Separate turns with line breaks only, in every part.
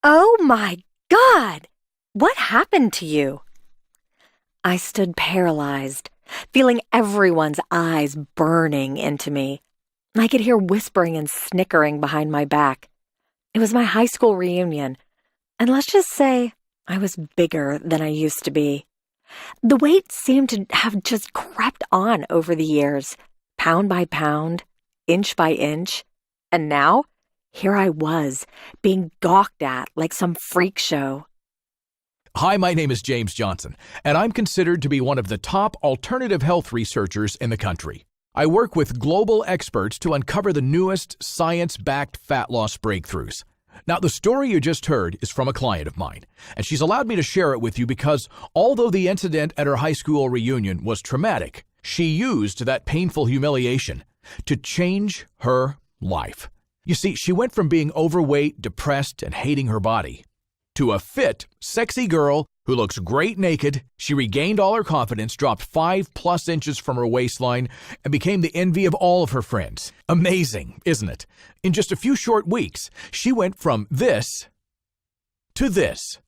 Oh my God! What happened to you? I stood paralyzed, feeling everyone's eyes burning into me. I could hear whispering and snickering behind my back. It was my high school reunion, and let's just say I was bigger than I used to be. The weight seemed to have just crept on over the years, pound by pound, inch by inch, and now here I was, being gawked at like some freak show.
Hi, my name is James Johnson, and I'm considered to be one of the top alternative health researchers in the country. I work with global experts to uncover the newest science-backed fat loss breakthroughs. Now, the story you just heard is from a client of mine, and she's allowed me to share it with you because although the incident at her high school reunion was traumatic, she used that painful humiliation to change her life. You see, she went from being overweight, depressed, and hating her body to a fit, sexy girl who looks great naked. She regained all her confidence, dropped 5+ inches from her waistline, and became the envy of all of her friends. Amazing, isn't it? In just a few short weeks, she went from this to this.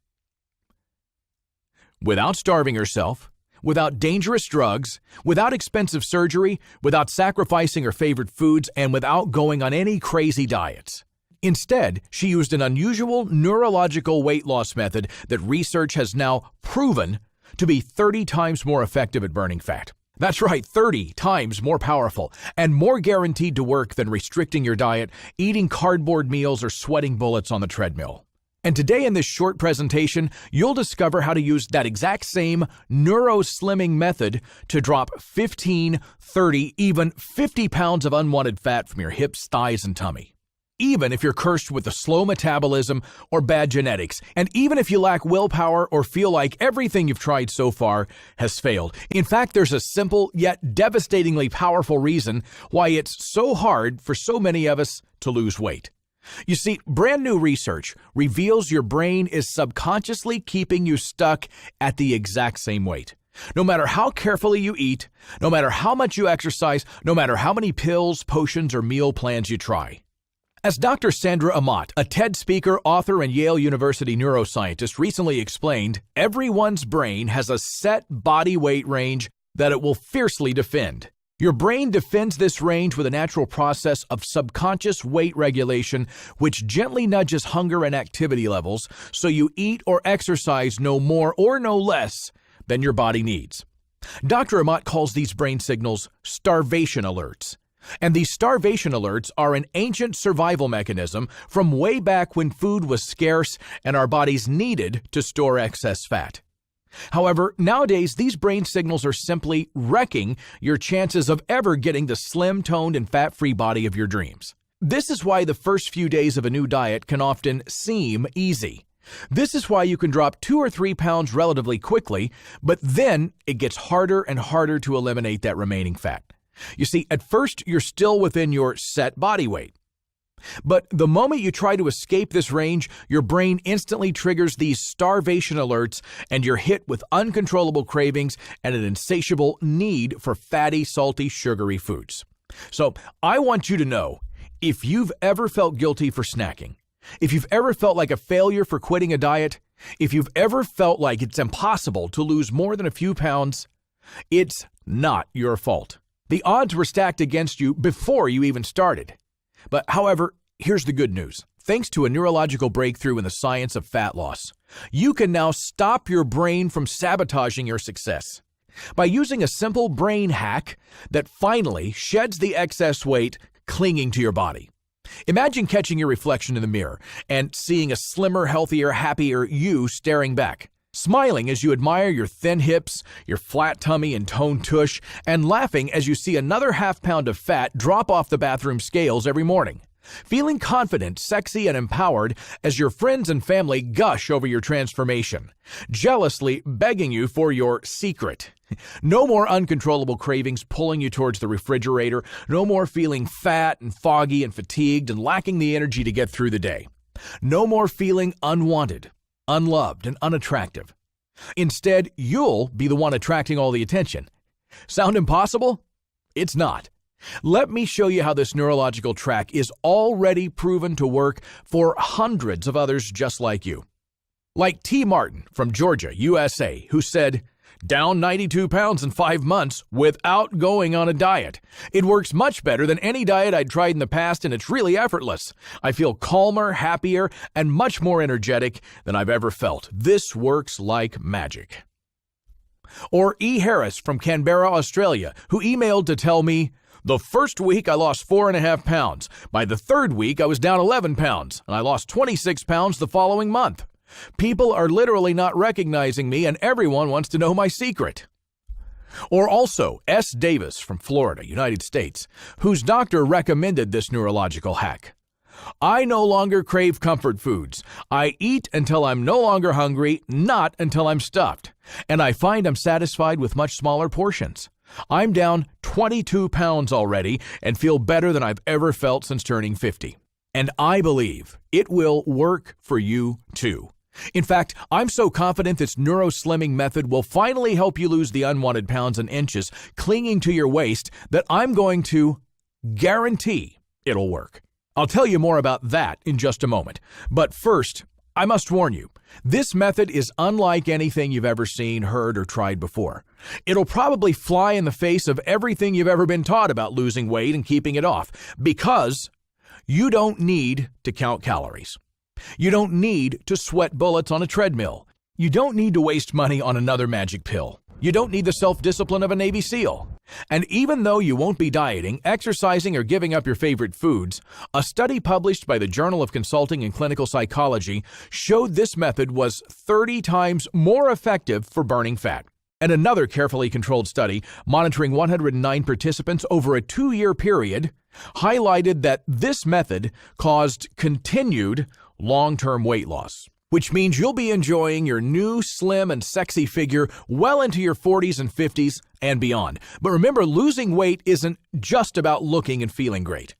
Without starving herself, without dangerous drugs, without expensive surgery, without sacrificing her favorite foods, and without going on any crazy diets. Instead, she used an unusual neurological weight loss method that research has now proven to be 30 times more effective at burning fat. That's right, 30 times more powerful and more guaranteed to work than restricting your diet, eating cardboard meals, or sweating bullets on the treadmill. And today in this short presentation, you'll discover how to use that exact same neuro slimming method to drop 15, 30, even 50 pounds of unwanted fat from your hips, thighs, and tummy. Even if you're cursed with a slow metabolism or bad genetics, and even if you lack willpower or feel like everything you've tried so far has failed. In fact, there's a simple yet devastatingly powerful reason why it's so hard for so many of us to lose weight. You see, brand new research reveals your brain is subconsciously keeping you stuck at the exact same weight. No matter how carefully you eat, no matter how much you exercise, no matter how many pills, potions, or meal plans you try. As Dr. Sandra Amat, a TED speaker, author, and Yale University neuroscientist, recently explained, everyone's brain has a set body weight range that it will fiercely defend. Your brain defends this range with a natural process of subconscious weight regulation, which gently nudges hunger and activity levels so you eat or exercise no more or no less than your body needs. Dr. Amat calls these brain signals starvation alerts. And these starvation alerts are an ancient survival mechanism from way back when food was scarce and our bodies needed to store excess fat. However, nowadays, these brain signals are simply wrecking your chances of ever getting the slim, toned, and fat-free body of your dreams. This is why the first few days of a new diet can often seem easy. This is why you can drop 2 or 3 pounds relatively quickly, but then it gets harder and harder to eliminate that remaining fat. You see, at first, you're still within your set body weight. But the moment you try to escape this range, your brain instantly triggers these starvation alerts and you're hit with uncontrollable cravings and an insatiable need for fatty, salty, sugary foods. So I want you to know, if you've ever felt guilty for snacking, if you've ever felt like a failure for quitting a diet, if you've ever felt like it's impossible to lose more than a few pounds, it's not your fault. The odds were stacked against you before you even started. But however, here's the good news. Thanks to a neurological breakthrough in the science of fat loss, you can now stop your brain from sabotaging your success by using a simple brain hack that finally sheds the excess weight clinging to your body. Imagine catching your reflection in the mirror and seeing a slimmer, healthier, happier you staring back. Smiling as you admire your thin hips, your flat tummy and toned tush, and laughing as you see another half-pound of fat drop off the bathroom scales every morning. Feeling confident, sexy, and empowered as your friends and family gush over your transformation, jealously begging you for your secret. No more uncontrollable cravings pulling you towards the refrigerator, no more feeling fat and foggy and fatigued and lacking the energy to get through the day. No more feeling unwanted, unloved, and unattractive. Instead, you'll be the one attracting all the attention. Sound impossible? It's not. Let me show you how this neurological track is already proven to work for hundreds of others just like you. Like T. Martin from Georgia, USA, who said, "Down 92 pounds in 5 months without going on a diet. It works much better than any diet I'd tried in the past, and it's really effortless. I feel calmer, happier, and much more energetic than I've ever felt. This works like magic." Or E. Harris from Canberra, Australia, who emailed to tell me, "The first week I lost 4.5 pounds. By the third week I was down 11 pounds, and I lost 26 pounds the following month. People are literally not recognizing me, and everyone wants to know my secret." Or also S. Davis from Florida, United States, whose doctor recommended this neurological hack. "I no longer crave comfort foods. I eat until I'm no longer hungry, not until I'm stuffed. And I find I'm satisfied with much smaller portions. I'm down 22 pounds already and feel better than I've ever felt since turning 50. And I believe it will work for you too. In fact, I'm so confident this neuro slimming method will finally help you lose the unwanted pounds and inches clinging to your waist that I'm going to guarantee it'll work. I'll tell you more about that in just a moment. But first, I must warn you, this method is unlike anything you've ever seen, heard, or tried before. It'll probably fly in the face of everything you've ever been taught about losing weight and keeping it off, because you don't need to count calories. You don't need to sweat bullets on a treadmill. You don't need to waste money on another magic pill. You don't need the self-discipline of a Navy SEAL. And even though you won't be dieting, exercising, or giving up your favorite foods, a study published by the Journal of Consulting and Clinical Psychology showed this method was 30 times more effective for burning fat. And another carefully controlled study, monitoring 109 participants over a 2-year period, highlighted that this method caused continued long-term weight loss, which means you'll be enjoying your new slim and sexy figure well into your 40s and 50s and beyond. But remember, losing weight isn't just about looking and feeling great.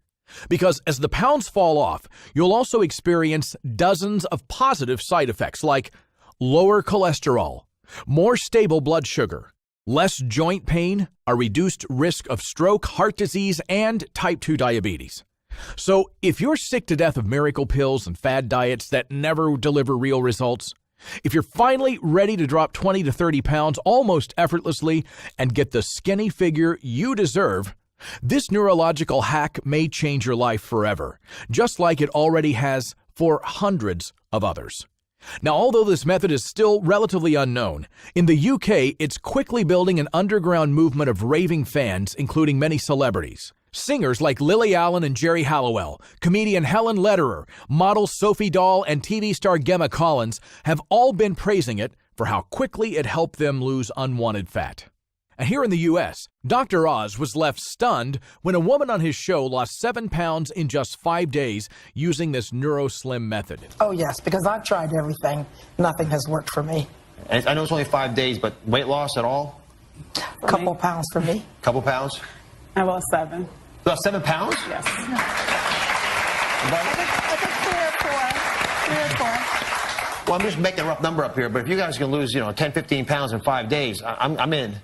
Because as the pounds fall off, you'll also experience dozens of positive side effects like lower cholesterol, more stable blood sugar, less joint pain, a reduced risk of stroke, heart disease, and type 2 diabetes. So if you're sick to death of miracle pills and fad diets that never deliver real results, if you're finally ready to drop 20 to 30 pounds almost effortlessly and get the skinny figure you deserve, this neurological hack may change your life forever, just like it already has for hundreds of others. Now, although this method is still relatively unknown, in the UK, it's quickly building an underground movement of raving fans, including many celebrities. Singers like Lily Allen and Jerry Halliwell, comedian Helen Lederer, model Sophie Dahl, and TV star Gemma Collins have all been praising it for how quickly it helped them lose unwanted fat. And here in the U.S., Dr. Oz was left stunned when a woman on his show lost 7 pounds in just 5 days using this NeuroSlim method.
Oh, yes, because I've tried everything. Nothing has worked for me.
And I know it's only 5 days, but weight loss at all?
A couple pounds for me.
Couple pounds?
I lost 7.
About 7 pounds?
Yes.
I think 3 or 4.
Well, I'm just making a rough number up here, but if you guys can lose, 10, 15 pounds in 5 days, I'm in.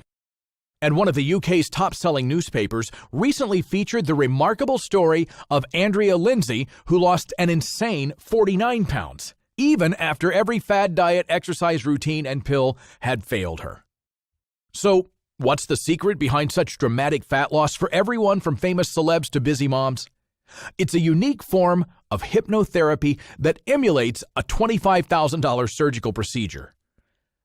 And one of the UK's top-selling newspapers recently featured the remarkable story of Andrea Lindsay, who lost an insane 49 pounds, even after every fad diet, exercise routine, and pill had failed her. So, what's the secret behind such dramatic fat loss for everyone from famous celebs to busy moms? It's a unique form of hypnotherapy that emulates a $25,000 surgical procedure.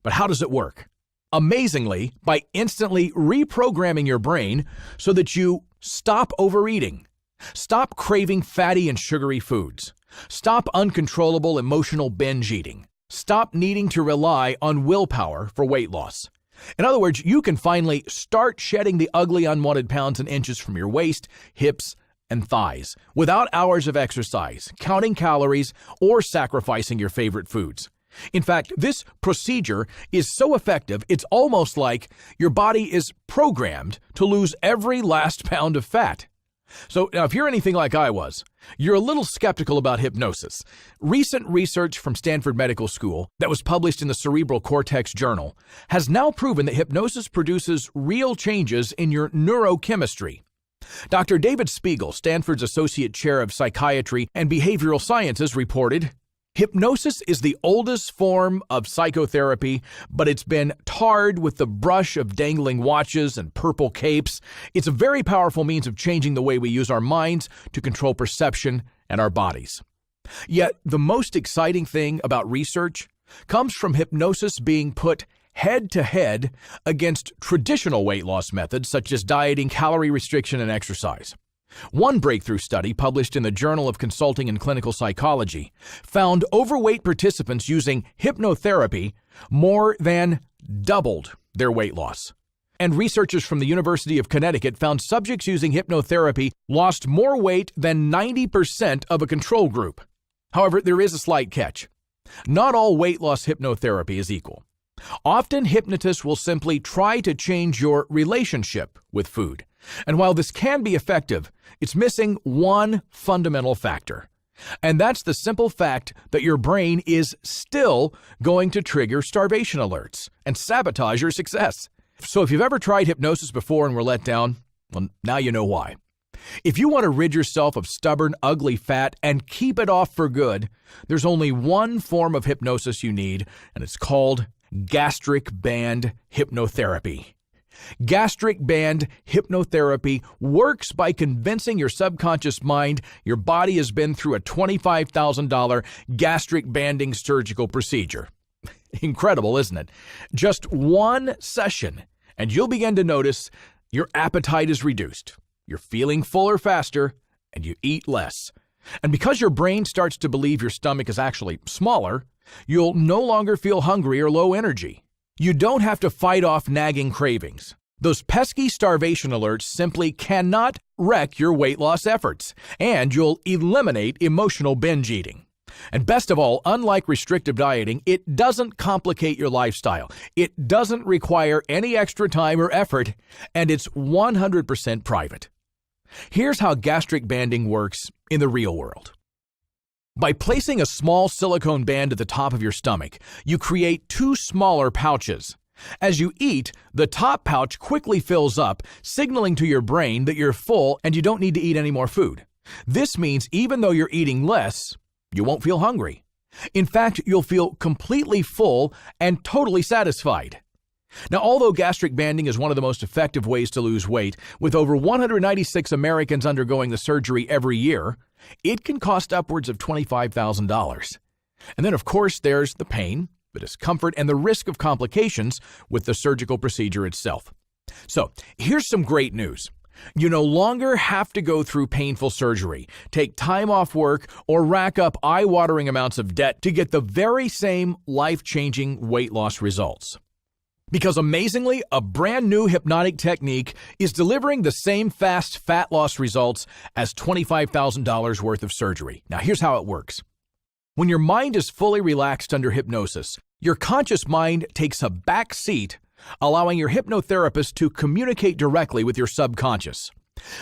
But how does it work? Amazingly, by instantly reprogramming your brain so that you stop overeating, stop craving fatty and sugary foods, stop uncontrollable emotional binge eating, stop needing to rely on willpower for weight loss. In other words, you can finally start shedding the ugly unwanted pounds and inches from your waist, hips, and thighs without hours of exercise, counting calories, or sacrificing your favorite foods. In fact, this procedure is so effective, it's almost like your body is programmed to lose every last pound of fat. So now, if you're anything like I was, you're a little skeptical about hypnosis. Recent research from Stanford Medical School that was published in the Cerebral Cortex Journal has now proven that hypnosis produces real changes in your neurochemistry. Dr. David Spiegel, Stanford's Associate Chair of Psychiatry and Behavioral Sciences, reported, "Hypnosis is the oldest form of psychotherapy, but it's been tarred with the brush of dangling watches and purple capes. It's a very powerful means of changing the way we use our minds to control perception and our bodies." Yet, the most exciting thing about research comes from hypnosis being put head-to-head against traditional weight loss methods such as dieting, calorie restriction, and exercise. One breakthrough study published in the Journal of Consulting and Clinical Psychology found overweight participants using hypnotherapy more than doubled their weight loss. And researchers from the University of Connecticut found subjects using hypnotherapy lost more weight than 90% of a control group. However, there is a slight catch. Not all weight loss hypnotherapy is equal. Often, hypnotists will simply try to change your relationship with food. And while this can be effective, it's missing one fundamental factor. And that's the simple fact that your brain is still going to trigger starvation alerts and sabotage your success. So if you've ever tried hypnosis before and were let down, well, now you know why. If you want to rid yourself of stubborn, ugly fat and keep it off for good, there's only one form of hypnosis you need, and it's called gastric band hypnotherapy. Gastric band hypnotherapy works by convincing your subconscious mind your body has been through a $25,000 gastric banding surgical procedure. Incredible, isn't it? Just one session, and you'll begin to notice your appetite is reduced. You're feeling fuller faster, and you eat less. And because your brain starts to believe your stomach is actually smaller, you'll no longer feel hungry or low energy. You don't have to fight off nagging cravings. Those pesky starvation alerts simply cannot wreck your weight loss efforts, and you'll eliminate emotional binge eating. And best of all, unlike restrictive dieting, it doesn't complicate your lifestyle. It doesn't require any extra time or effort, and it's 100% private. Here's how gastric banding works in the real world. By placing a small silicone band at the top of your stomach, you create two smaller pouches. As you eat, the top pouch quickly fills up, signaling to your brain that you're full and you don't need to eat any more food. This means even though you're eating less, you won't feel hungry. In fact, you'll feel completely full and totally satisfied. Now, although gastric banding is one of the most effective ways to lose weight, with over 196 Americans undergoing the surgery every year, it can cost upwards of $25,000. And then, of course, there's the pain, the discomfort, and the risk of complications with the surgical procedure itself. So, here's some great news. You no longer have to go through painful surgery, take time off work, or rack up eye-watering amounts of debt to get the very same life-changing weight loss results. Because amazingly, a brand new hypnotic technique is delivering the same fast fat loss results as $25,000 worth of surgery. Now, here's how it works. When your mind is fully relaxed under hypnosis, your conscious mind takes a back seat, allowing your hypnotherapist to communicate directly with your subconscious.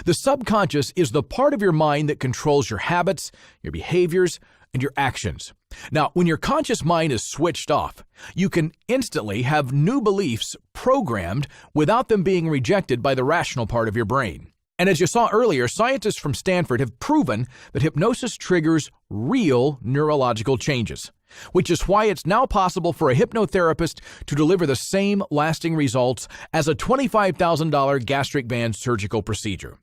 The subconscious is the part of your mind that controls your habits, your behaviors, and your actions. Now, when your conscious mind is switched off, you can instantly have new beliefs programmed without them being rejected by the rational part of your brain. And as you saw earlier, scientists from Stanford have proven that hypnosis triggers real neurological changes, which is why it's now possible for a hypnotherapist to deliver the same lasting results as a $25,000 gastric band surgical procedure.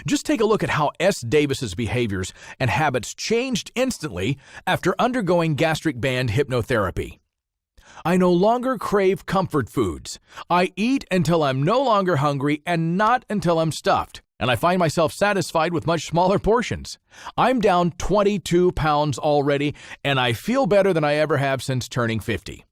Just take a look at how S. Davis's behaviors and habits changed instantly after undergoing gastric band hypnotherapy. I no longer crave comfort foods. I eat until I'm no longer hungry and not until I'm stuffed, and I find myself satisfied with much smaller portions. I'm down 22 pounds already, and I feel better than I ever have since turning 50.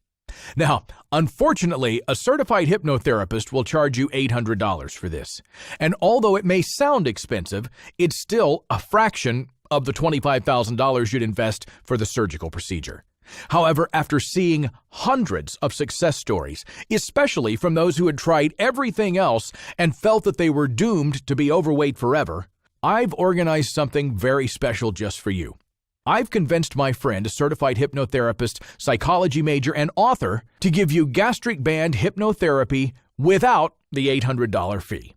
Now, unfortunately, a certified hypnotherapist will charge you $800 for this. And although it may sound expensive, it's still a fraction of the $25,000 you'd invest for the surgical procedure. However, after seeing hundreds of success stories, especially from those who had tried everything else and felt that they were doomed to be overweight forever, I've organized something very special just for you. I've convinced my friend, a certified hypnotherapist, psychology major, and author, to give you gastric band hypnotherapy without the $800 fee.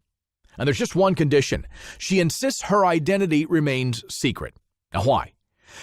And there's just one condition. She insists her identity remains secret. Now, why?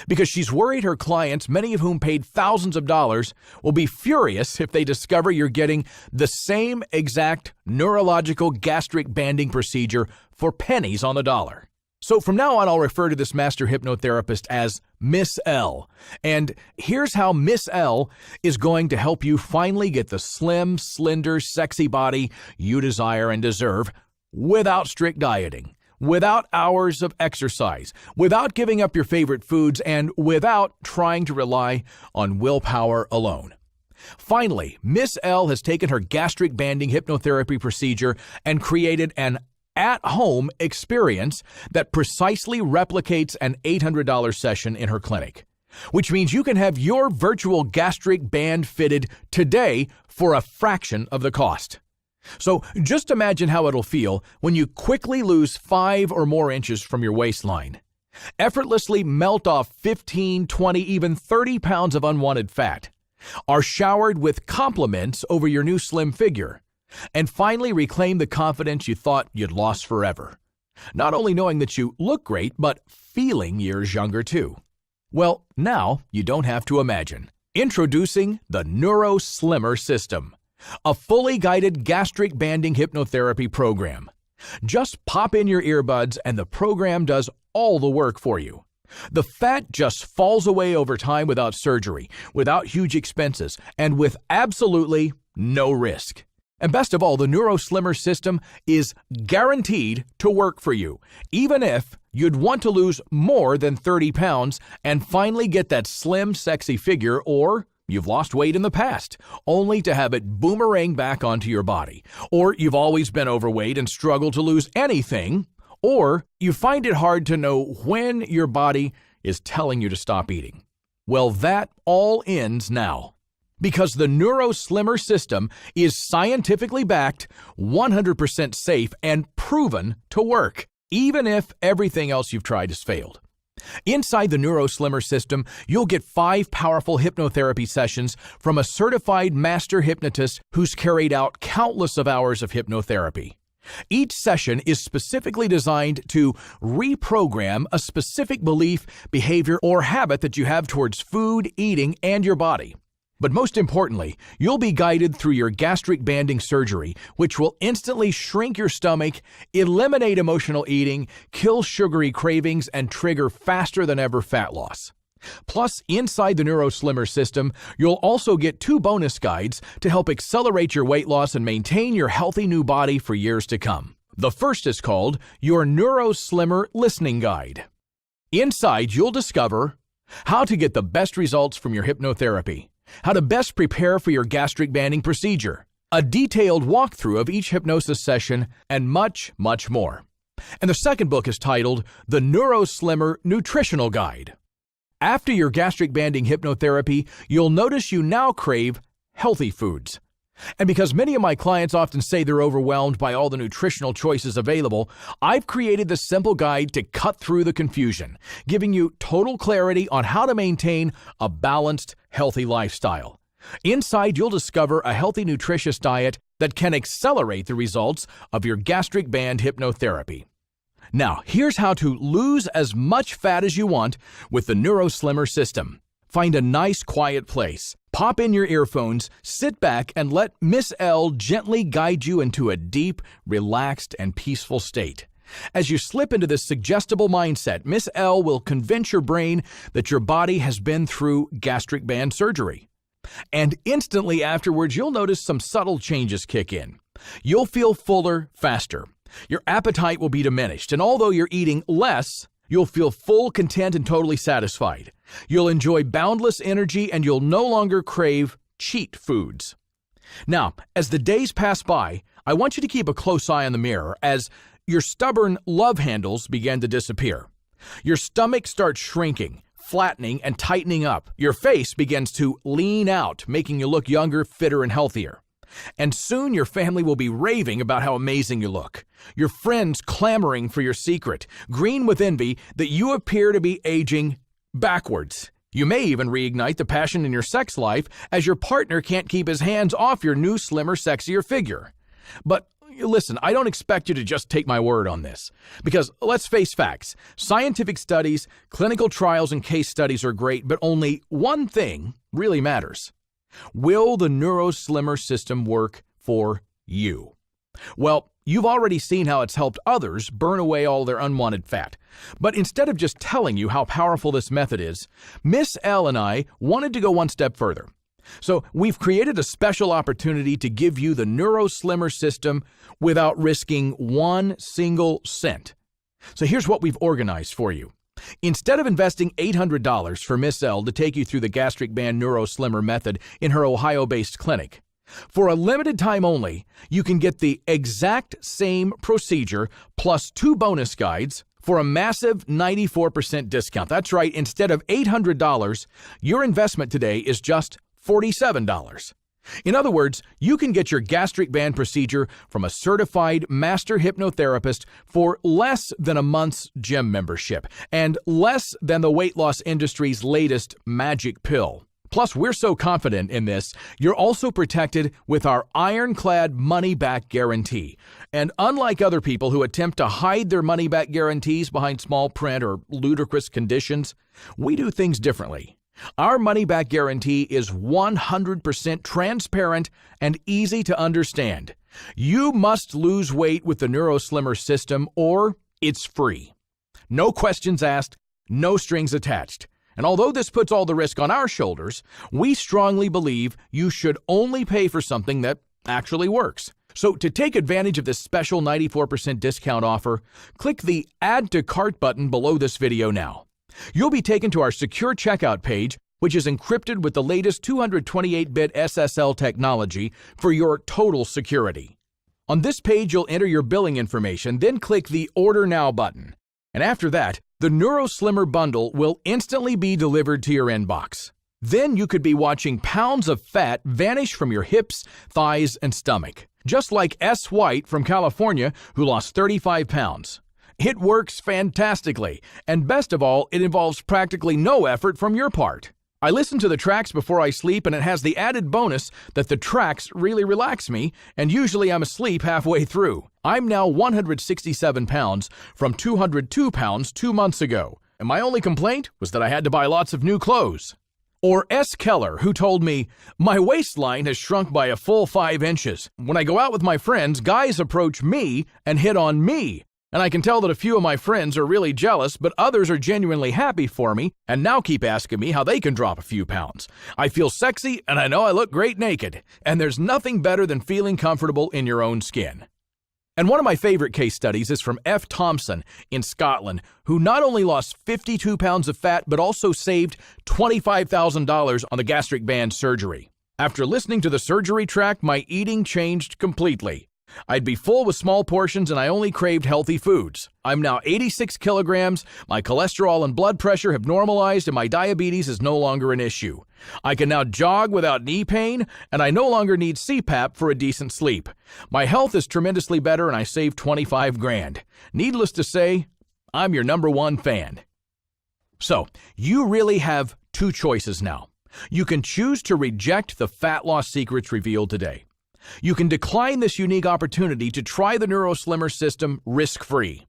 Because she's worried her clients, many of whom paid thousands of dollars, will be furious if they discover you're getting the same exact neurological gastric banding procedure for pennies on the dollar. So from now on, I'll refer to this master hypnotherapist as Miss L. And here's how Miss L is going to help you finally get the slim, slender, sexy body you desire and deserve without strict dieting, without hours of exercise, without giving up your favorite foods, and without trying to rely on willpower alone. Finally, Miss L has taken her gastric banding hypnotherapy procedure and created an at-home experience that precisely replicates an $800 session in her clinic, which means you can have your virtual gastric band fitted today for a fraction of the cost. So just imagine how it'll feel when you quickly lose 5 or more inches from your waistline, effortlessly melt off 15, 20, even 30 pounds of unwanted fat, are showered with compliments over your new slim figure, and finally reclaim the confidence you thought you'd lost forever. Not only knowing that you look great, but feeling years younger too. Well, now you don't have to imagine. Introducing the Neuro Slimmer System, a fully guided gastric banding hypnotherapy program. Just pop in your earbuds and the program does all the work for you. The fat just falls away over time without surgery, without huge expenses, and with absolutely no risk. And best of all, the Neuro Slimmer System is guaranteed to work for you, even if you'd want to lose more than 30 pounds and finally get that slim, sexy figure, or you've lost weight in the past, only to have it boomerang back onto your body. Or you've always been overweight and struggle to lose anything. Or you find it hard to know when your body is telling you to stop eating. Well, that all ends now. Because the Neuro Slimmer System is scientifically backed, 100% safe, and proven to work, even if everything else you've tried has failed. Inside the Neuro Slimmer System, you'll get 5 powerful hypnotherapy sessions from a certified master hypnotist who's carried out countless of hours of hypnotherapy. Each session is specifically designed to reprogram a specific belief, behavior, or habit that you have towards food, eating, and your body. But most importantly, you'll be guided through your gastric banding surgery, which will instantly shrink your stomach, eliminate emotional eating, kill sugary cravings, and trigger faster than ever fat loss. Plus, inside the Neuro Slimmer System, you'll also get 2 bonus guides to help accelerate your weight loss and maintain your healthy new body for years to come. The first is called your Neuro Slimmer Listening Guide. Inside, you'll discover how to get the best results from your hypnotherapy, how to best prepare for your gastric banding procedure, a detailed walkthrough of each hypnosis session, and much, much more. And the second book is titled The Neuro Slimmer Nutritional Guide. After your gastric banding hypnotherapy, you'll notice you now crave healthy foods. And because many of my clients often say they're overwhelmed by all the nutritional choices available, I've created this simple guide to cut through the confusion, giving you total clarity on how to maintain a balanced, healthy lifestyle. Inside, you'll discover a healthy, nutritious diet that can accelerate the results of your gastric band hypnotherapy. Now, here's how to lose as much fat as you want with the Neuro Slimmer System. Find a nice, quiet place. Pop in your earphones, sit back, and let Miss L gently guide you into a deep, relaxed, and peaceful state. As you slip into this suggestible mindset, Miss L will convince your brain that your body has been through gastric band surgery. And instantly afterwards, you'll notice some subtle changes kick in. You'll feel fuller faster. Your appetite will be diminished, and although you're eating less, you'll feel full, content, and totally satisfied. You'll enjoy boundless energy, and you'll no longer crave cheat foods. Now, as the days pass by, I want you to keep a close eye on the mirror as your stubborn love handles begin to disappear. Your stomach starts shrinking, flattening, and tightening up. Your face begins to lean out, making you look younger, fitter, and healthier. And soon your family will be raving about how amazing you look. Your friends clamoring for your secret, green with envy that you appear to be aging backwards. You may even reignite the passion in your sex life as your partner can't keep his hands off your new, slimmer, sexier figure. But Listen, I don't expect you to just take my word on this. Because let's face facts. Scientific studies, clinical trials, and case studies are great, but only one thing really matters. Will the Neuro Slimmer system work for you? Well, you've already seen how it's helped others burn away all their unwanted fat. But instead of just telling you how powerful this method is, Miss L and I wanted to go one step further. So we've created a special opportunity to give you the Neuro Slimmer system without risking one single cent. So here's what we've organized for you. Instead of investing $800 for Miss L to take you through the gastric band Neuro Slimmer method in her Ohio-based clinic, for a limited time only, you can get the exact same procedure plus 2 bonus guides for a massive 94% discount. That's right, instead of $800, your investment today is just $47. In other words, you can get your gastric band procedure from a certified master hypnotherapist for less than a month's gym membership and less than the weight loss industry's latest magic pill. Plus, we're so confident in this, you're also protected with our ironclad money-back guarantee. And unlike other people who attempt to hide their money-back guarantees behind small print or ludicrous conditions, we do things differently. Our money-back guarantee is 100% transparent and easy to understand. You must lose weight with the Neuro Slimmer system or it's free. No questions asked, no strings attached. And although this puts all the risk on our shoulders, we strongly believe you should only pay for something that actually works. So to take advantage of this special 94% discount offer, click the Add to Cart button below this video now. You'll be taken to our secure checkout page, which is encrypted with the latest 228-bit SSL technology for your total security. On this page, you'll enter your billing information, then click the Order Now button. And after that, the Neuro Slimmer bundle will instantly be delivered to your inbox. Then you could be watching pounds of fat vanish from your hips, thighs, and stomach. Just like S. White from California, who lost 35 pounds. It works fantastically, and best of all, it involves practically no effort from your part. I listen to the tracks before I sleep, and it has the added bonus that the tracks really relax me, and usually I'm asleep halfway through. I'm now 167 pounds from 202 pounds 2 months ago, and my only complaint was that I had to buy lots of new clothes. Or S. Keller, who told me, my waistline has shrunk by a full 5 inches. When I go out with my friends, guys approach me and hit on me. And I can tell that a few of my friends are really jealous, but others are genuinely happy for me and now keep asking me how they can drop a few pounds. I feel sexy and I know I look great naked. And there's nothing better than feeling comfortable in your own skin. And one of my favorite case studies is from F. Thompson in Scotland, who not only lost 52 pounds of fat, but also saved $25,000 on the gastric band surgery. After listening to the surgery track, my eating changed completely. I'd be full with small portions and I only craved healthy foods. I'm now 86 kilograms, my cholesterol and blood pressure have normalized, and my diabetes is no longer an issue. I can now jog without knee pain, and I no longer need CPAP for a decent sleep. My health is tremendously better and I saved 25 grand. Needless to say, I'm your #1 fan. So, you really have 2 choices now. You can choose to reject the fat loss secrets revealed today. You can decline this unique opportunity to try the Neuro Slimmer system risk-free.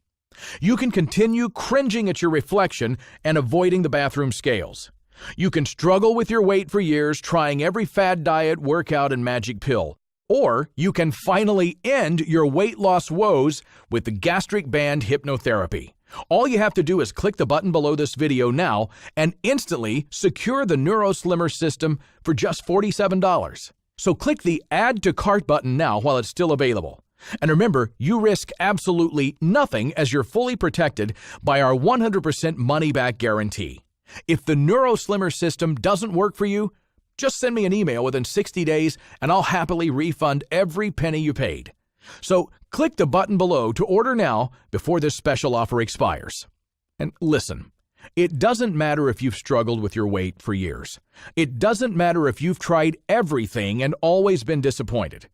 You can continue cringing at your reflection and avoiding the bathroom scales. You can struggle with your weight for years, trying every fad diet, workout, and magic pill. Or you can finally end your weight loss woes with the gastric band hypnotherapy. All you have to do is click the button below this video now and instantly secure the Neuro Slimmer system for just $47. So click the Add to Cart button now while it's still available. And remember, you risk absolutely nothing as you're fully protected by our 100% money-back guarantee. If the Neuro Slimmer system doesn't work for you, just send me an email within 60 days and I'll happily refund every penny you paid. So click the button below to order now before this special offer expires. And listen, it doesn't matter if you've struggled with your weight for years. It doesn't matter if you've tried everything and always been disappointed.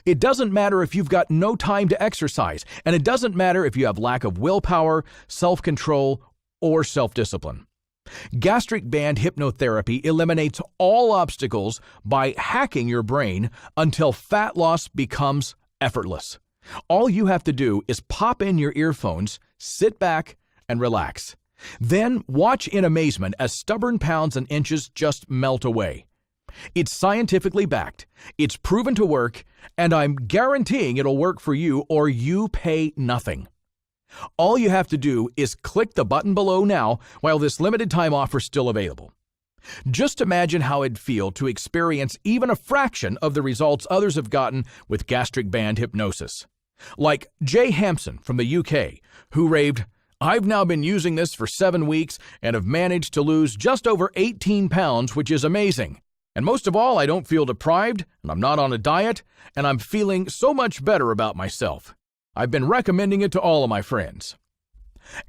It doesn't matter if you've got no time to exercise, and it doesn't matter if you have lack of willpower, self-control, or self-discipline. Gastric band hypnotherapy eliminates all obstacles by hacking your brain until fat loss becomes effortless. All you have to do is pop in your earphones, sit back, and relax. Then watch in amazement as stubborn pounds and inches just melt away. It's scientifically backed, it's proven to work, and I'm guaranteeing it'll work for you or you pay nothing. All you have to do is click the button below now while this limited time offer is still available. Just imagine how it'd feel to experience even a fraction of the results others have gotten with gastric band hypnosis. Like Jay Hampson from the UK, who raved, "I've now been using this for 7 weeks and have managed to lose just over 18 pounds, which is amazing. And most of all, I don't feel deprived, and I'm not on a diet, and I'm feeling so much better about myself. I've been recommending it to all of my friends."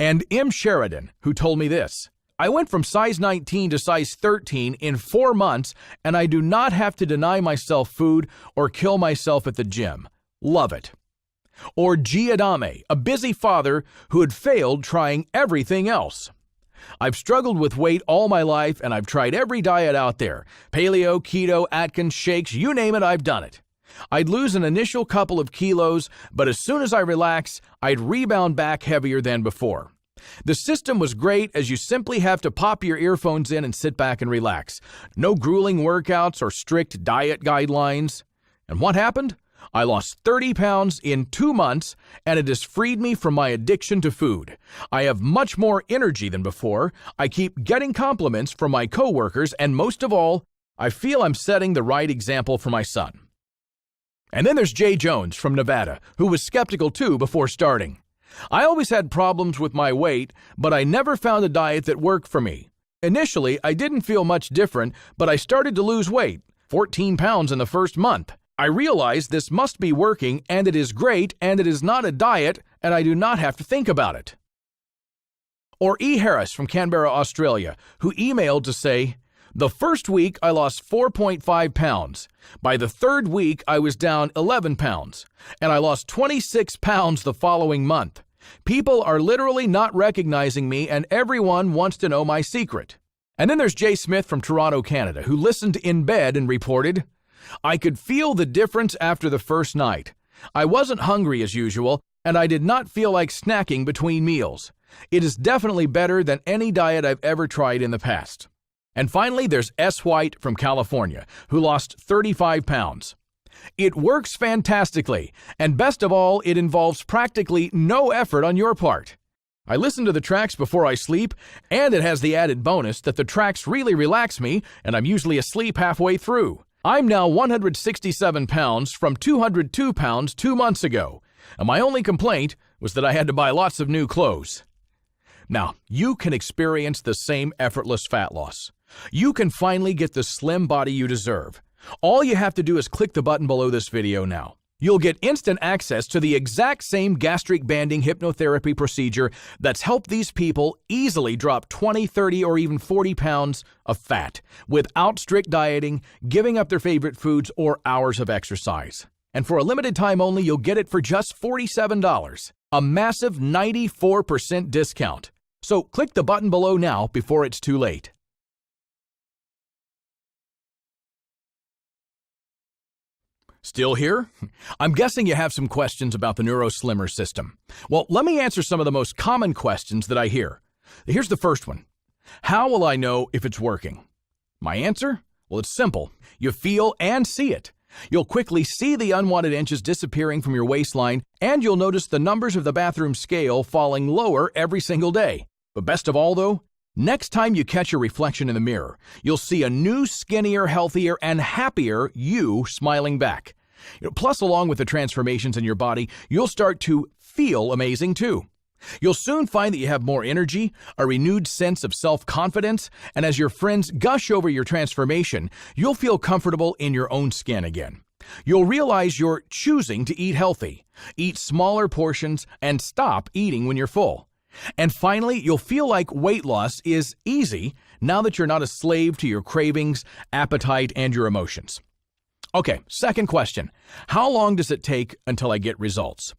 And M. Sheridan, who told me this, "I went from size 19 to size 13 in 4 months, and I do not have to deny myself food or kill myself at the gym. Love it." Or G. Adame, a busy father who had failed trying everything else. "I've struggled with weight all my life, and I've tried every diet out there. Paleo, keto, Atkins, shakes, you name it, I've done it. I'd lose an initial couple of kilos, but as soon as I relax, I'd rebound back heavier than before. The system was great as you simply have to pop your earphones in and sit back and relax. No grueling workouts or strict diet guidelines. And what happened? I lost 30 pounds in 2 months, and it has freed me from my addiction to food. I have much more energy than before. I keep getting compliments from my coworkers, and most of all, I feel I'm setting the right example for my son." And then there's Jay Jones from Nevada, who was skeptical too before starting. "I always had problems with my weight, but I never found a diet that worked for me. Initially, I didn't feel much different, but I started to lose weight, 14 pounds in the first month. I realized this must be working, and it is great, and it is not a diet, and I do not have to think about it." Or E. Harris from Canberra, Australia, who emailed to say, "The first week I lost 4.5 pounds. By the third week I was down 11 pounds, and I lost 26 pounds the following month. People are literally not recognizing me, and everyone wants to know my secret." And then there's Jay Smith from Toronto, Canada, who listened in bed and reported, "I could feel the difference after the first night. I wasn't hungry as usual, and I did not feel like snacking between meals. It is definitely better than any diet I've ever tried in the past." And finally, there's S. White from California, who lost 35 pounds. "It works fantastically, and best of all, it involves practically no effort on your part. I listen to the tracks before I sleep, and it has the added bonus that the tracks really relax me, and I'm usually asleep halfway through. I'm now 167 pounds from 202 pounds 2 months ago, and my only complaint was that I had to buy lots of new clothes." Now, you can experience the same effortless fat loss. You can finally get the slim body you deserve. All you have to do is click the button below this video now. You'll get instant access to the exact same gastric banding hypnotherapy procedure that's helped these people easily drop 20, 30, or even 40 pounds of fat without strict dieting, giving up their favorite foods, or hours of exercise. And for a limited time only, you'll get it for just $47, a massive 94% discount. So click the button below now before it's too late. Still here? I'm guessing you have some questions about the Neuro Slimmer system. Well, let me answer some of the most common questions that I hear. Here's the first one. How will I know if it's working? My answer? Well, it's simple. You feel and see it. You'll quickly see the unwanted inches disappearing from your waistline, and you'll notice the numbers of the bathroom scale falling lower every single day. But best of all, though, next time you catch your reflection in the mirror, you'll see a new, skinnier, healthier, and happier you smiling back. Plus, along with the transformations in your body, you'll start to feel amazing too. You'll soon find that you have more energy, a renewed sense of self-confidence, and as your friends gush over your transformation, you'll feel comfortable in your own skin again. You'll realize you're choosing to eat healthy, eat smaller portions, and stop eating when you're full. And finally, you'll feel like weight loss is easy now that you're not a slave to your cravings, appetite, and your emotions. Okay, second question. How long does it take until I get results?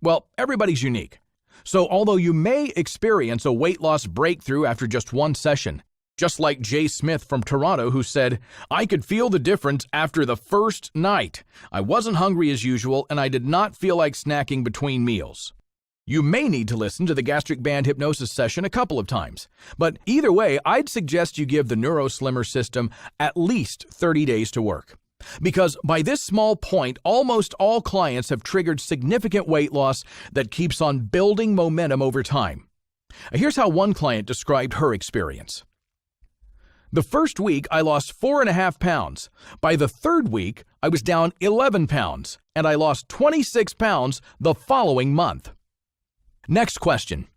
Well, everybody's unique. So although you may experience a weight loss breakthrough after just one session, Just like Jay Smith from Toronto, who said, "I could feel the difference after the first night. I wasn't hungry as usual, and I did not feel like snacking between meals." You may need to listen to the gastric band hypnosis session a couple of times, but either way, I'd suggest you give the Neuro Slimmer system at least 30 days to work. Because by this small point, almost all clients have triggered significant weight loss that keeps on building momentum over time. Here's how one client described her experience. The first week, I lost 4.5 pounds. By the third week, I was down 11 pounds, and I lost 26 pounds the following month. Next question.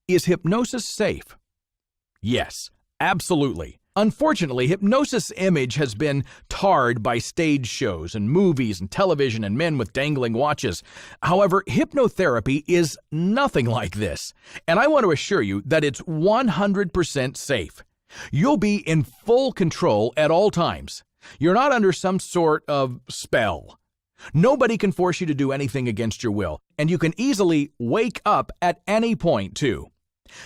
Is hypnosis safe? Yes, absolutely. Unfortunately, hypnosis image has been tarred by stage shows and movies and television and men with dangling watches. However, hypnotherapy is nothing like this, and I want to assure you that it's 100% safe. You'll be in full control at all times. You're not under some sort of spell. Nobody can force you to do anything against your will, and you can easily wake up at any point, too.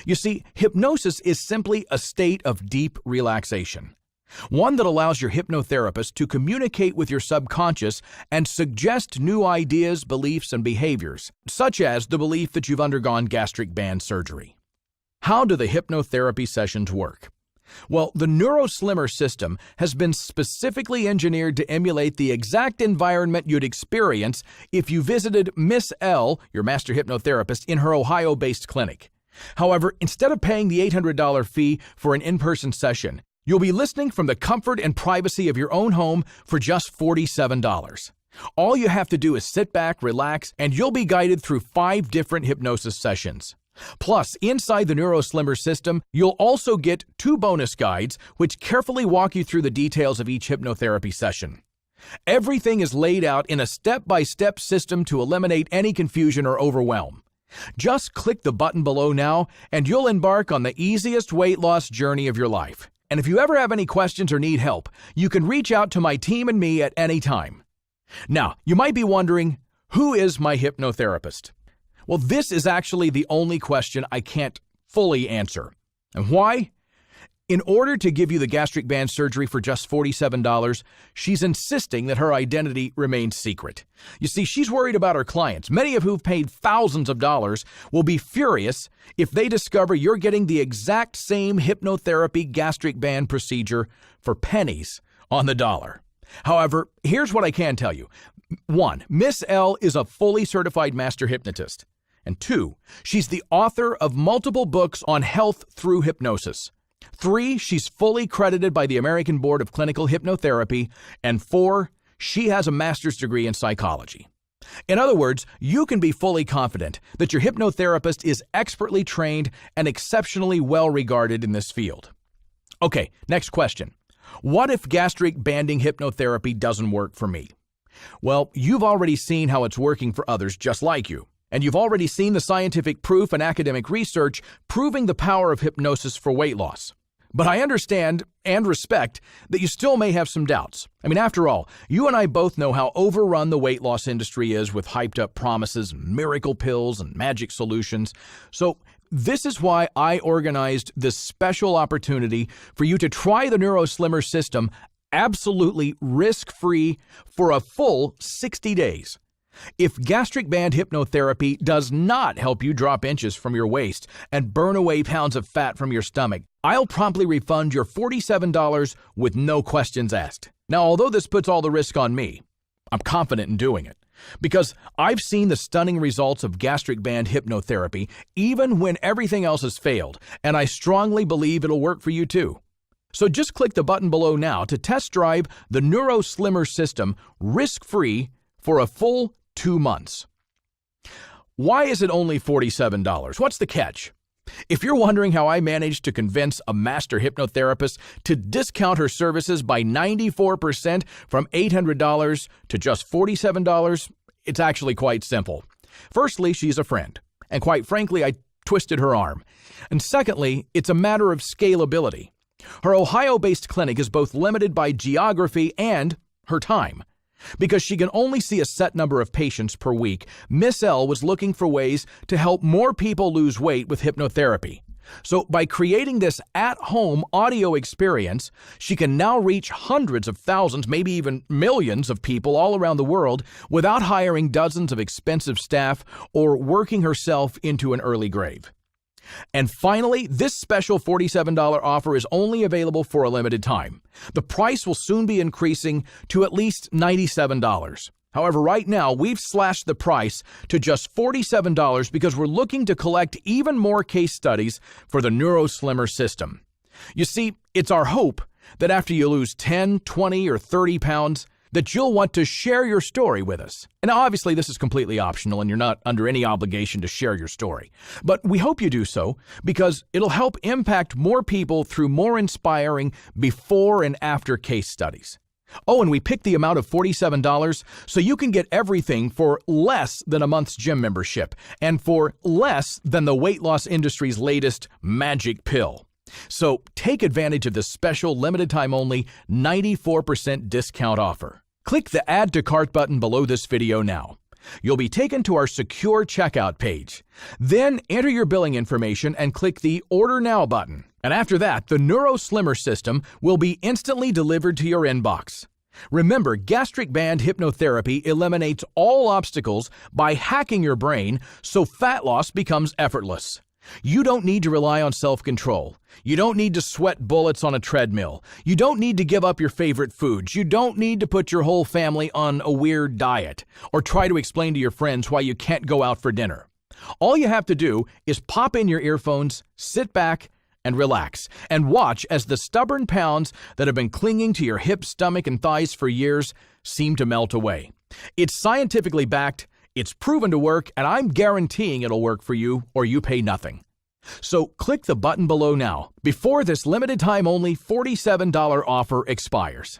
You see, hypnosis is simply a state of deep relaxation, one that allows your hypnotherapist to communicate with your subconscious and suggest new ideas, beliefs, and behaviors, such as the belief that you've undergone gastric band surgery. How do the hypnotherapy sessions work? Well, the Neuro Slimmer system has been specifically engineered to emulate the exact environment you'd experience if you visited Miss L, your master hypnotherapist, in her Ohio-based clinic. However, instead of paying the $800 fee for an in-person session, you'll be listening from the comfort and privacy of your own home for just $47. All you have to do is sit back, relax, and you'll be guided through 5 different hypnosis sessions. Plus, inside the Neuro Slimmer system, you'll also get 2 bonus guides which carefully walk you through the details of each hypnotherapy session. Everything is laid out in a step-by-step system to eliminate any confusion or overwhelm. Just click the button below now, and you'll embark on the easiest weight loss journey of your life. And if you ever have any questions or need help, you can reach out to my team and me at any time. Now, you might be wondering, who is my hypnotherapist? Well, this is actually the only question I can't fully answer. And why? In order to give you the gastric band surgery for just $47, she's insisting that her identity remains secret. You see, she's worried about her clients, many of who've paid thousands of dollars, will be furious if they discover you're getting the exact same hypnotherapy gastric band procedure for pennies on the dollar. However, here's what I can tell you. 1, Miss L is a fully certified master hypnotist. And 2, she's the author of multiple books on health through hypnosis. 3, she's fully credited by the American Board of Clinical Hypnotherapy. And 4, she has a master's degree in psychology. In other words, you can be fully confident that your hypnotherapist is expertly trained and exceptionally well regarded in this field. Okay, next question. What if gastric banding hypnotherapy doesn't work for me? Well, you've already seen how it's working for others just like you. And you've already seen the scientific proof and academic research proving the power of hypnosis for weight loss. But I understand and respect that you still may have some doubts. I mean, after all, you and I both know how overrun the weight loss industry is with hyped-up promises, miracle pills, and magic solutions. So this is why I organized this special opportunity for you to try the Neuro Slimmer system absolutely risk-free for a full 60 days. If gastric band hypnotherapy does not help you drop inches from your waist and burn away pounds of fat from your stomach, I'll promptly refund your $47 with no questions asked. Now, although this puts all the risk on me, I'm confident in doing it because I've seen the stunning results of gastric band hypnotherapy even when everything else has failed, and I strongly believe it'll work for you too. So just click the button below now to test drive the Neuro Slimmer system risk-free for a full 2 months. Why is it only $47? What's the catch? If you're wondering how I managed to convince a master hypnotherapist to discount her services by 94% from $800 to just $47, it's actually quite simple. Firstly, she's a friend, and quite frankly, I twisted her arm. And secondly, it's a matter of scalability. Her Ohio-based clinic is both limited by geography and her time. Because she can only see a set number of patients per week, Miss L was looking for ways to help more people lose weight with hypnotherapy. So by creating this at-home audio experience, she can now reach hundreds of thousands, maybe even millions of people all around the world without hiring dozens of expensive staff or working herself into an early grave. And finally, this special $47 offer is only available for a limited time. The price will soon be increasing to at least $97. However, right now, we've slashed the price to just $47 because we're looking to collect even more case studies for the Neuro Slimmer system. You see, it's our hope that after you lose 10, 20, or 30 pounds, that you'll want to share your story with us. And obviously, this is completely optional and you're not under any obligation to share your story. But we hope you do so because it'll help impact more people through more inspiring before and after case studies. Oh, and we picked the amount of $47 so you can get everything for less than a month's gym membership and for less than the weight loss industry's latest magic pill. So take advantage of this special limited time only 94% discount offer. Click the Add to Cart button below this video now. You'll be taken to our secure checkout page. Then enter your billing information and click the Order Now button. And after that, the Neuro Slimmer system will be instantly delivered to your inbox. Remember, gastric band hypnotherapy eliminates all obstacles by hacking your brain so fat loss becomes effortless. You don't need to rely on self-control. You don't need to sweat bullets on a treadmill. You don't need to give up your favorite foods. You don't need to put your whole family on a weird diet or try to explain to your friends why you can't go out for dinner. All you have to do is pop in your earphones, sit back, and relax, and watch as the stubborn pounds that have been clinging to your hips, stomach, and thighs for years seem to melt away. It's scientifically backed, it's proven to work, and I'm guaranteeing it'll work for you or you pay nothing. So click the button below now before this limited time only $47 offer expires.